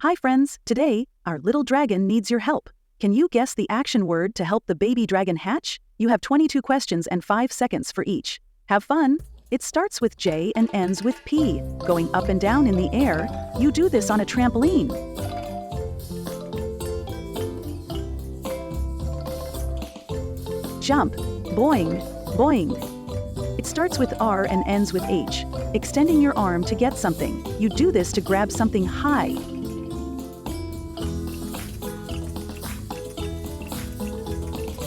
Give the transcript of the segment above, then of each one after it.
Hi friends, today, our little dragon needs your help. Can you guess the action word to help the baby dragon hatch? You have 22 questions and 5 seconds for each. Have fun! It starts with J and ends with P. Going up and down in the air, you do this on a trampoline. Jump, boing, boing. It starts with R and ends with H. Extending your arm to get something. You do this to grab something high.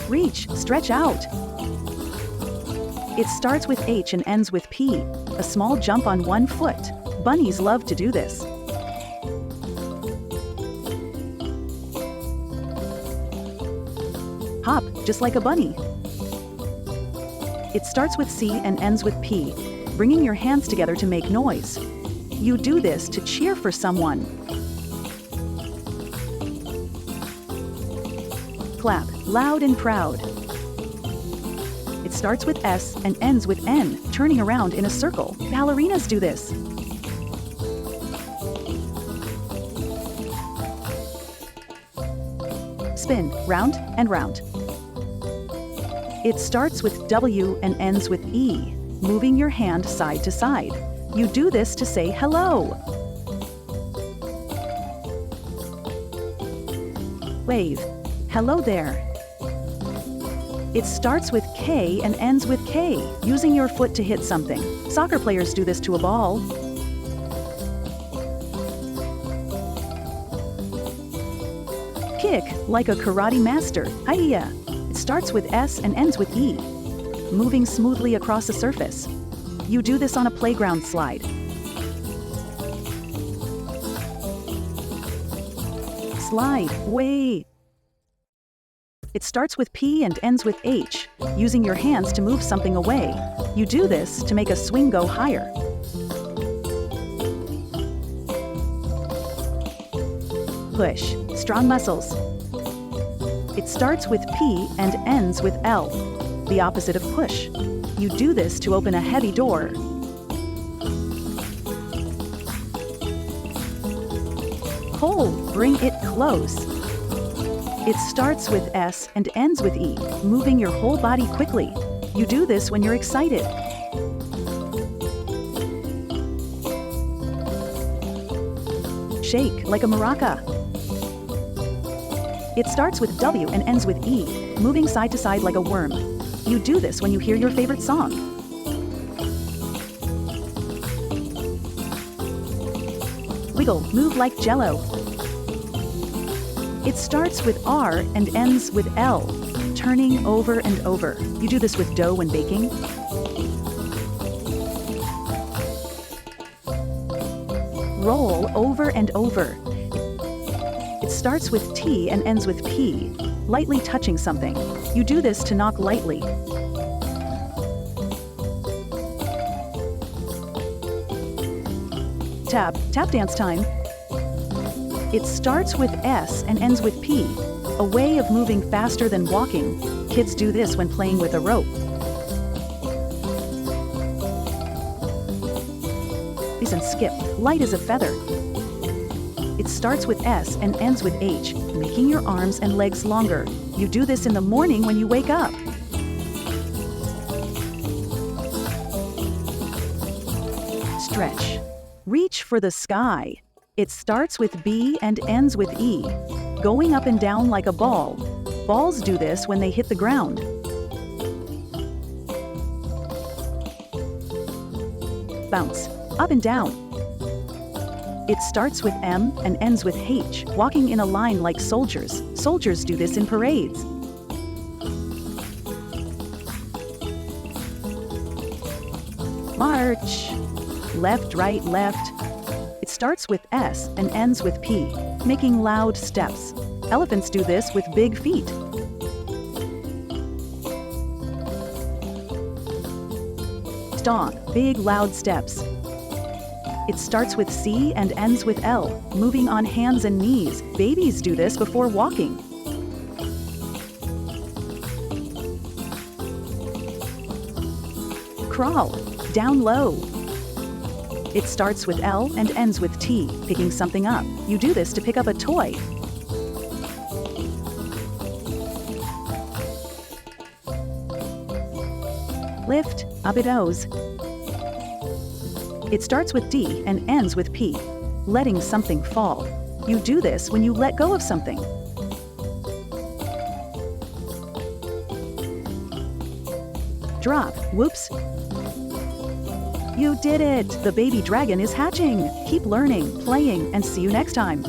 Reach, stretch out. It starts with H and ends with P. A small jump on one foot. Bunnies love to do this. Hop, just like a bunny. It starts with C and ends with P, bringing your hands together to make noise. You do this to cheer for someone. Clap, loud and proud. It starts with S and ends with N, turning around in a circle. Ballerinas do this. Spin, round and round. It starts with W and ends with E, moving your hand side to side. You do this to say hello. Wave. Hello there. It starts with K and ends with K, using your foot to hit something. Soccer players do this to a ball. Kick, like a karate master. Hi-ya. It starts with S and ends with E, moving smoothly across a surface. You do this on a playground slide. Slide, way. It starts with P and ends with H, using your hands to move something away. You do this to make a swing go higher. Push, strong muscles. It starts with P and ends with L, the opposite of push. You do this to open a heavy door. Pull, bring it close. It starts with S and ends with E, moving your whole body quickly. You do this when you're excited. Shake like a maraca. It starts with W and ends with E, moving side to side like a worm. You do this when you hear your favorite song. Wiggle, move like jello. It starts with R and ends with L, turning over and over. You do this with dough when baking. Roll over and over. It starts with T and ends with P, lightly touching something. You do this to knock lightly. Tap, tap dance time. It starts with S and ends with P, a way of moving faster than walking. Kids do this when playing with a rope. And skip, light as a feather. It starts with S and ends with H, making your arms and legs longer. You do this in the morning when you wake up. Stretch. Reach for the sky. It starts with B and ends with E, going up and down like a ball. Balls do this when they hit the ground. Bounce. Up and down. It starts with M and ends with H, walking in a line like soldiers. Soldiers do this in parades. March. Left, right, left. It starts with S and ends with P, making loud steps. Elephants do this with big feet. Stomp, big loud steps. It starts with C and ends with L, moving on hands and knees. Babies do this before walking. Crawl, down low. It starts with L and ends with T, picking something up. You do this to pick up a toy. Lift, abidos. It starts with D and ends with P, letting something fall. You do this when you let go of something. Drop, whoops. You did it! The baby dragon is hatching. Keep learning, playing, and see you next time.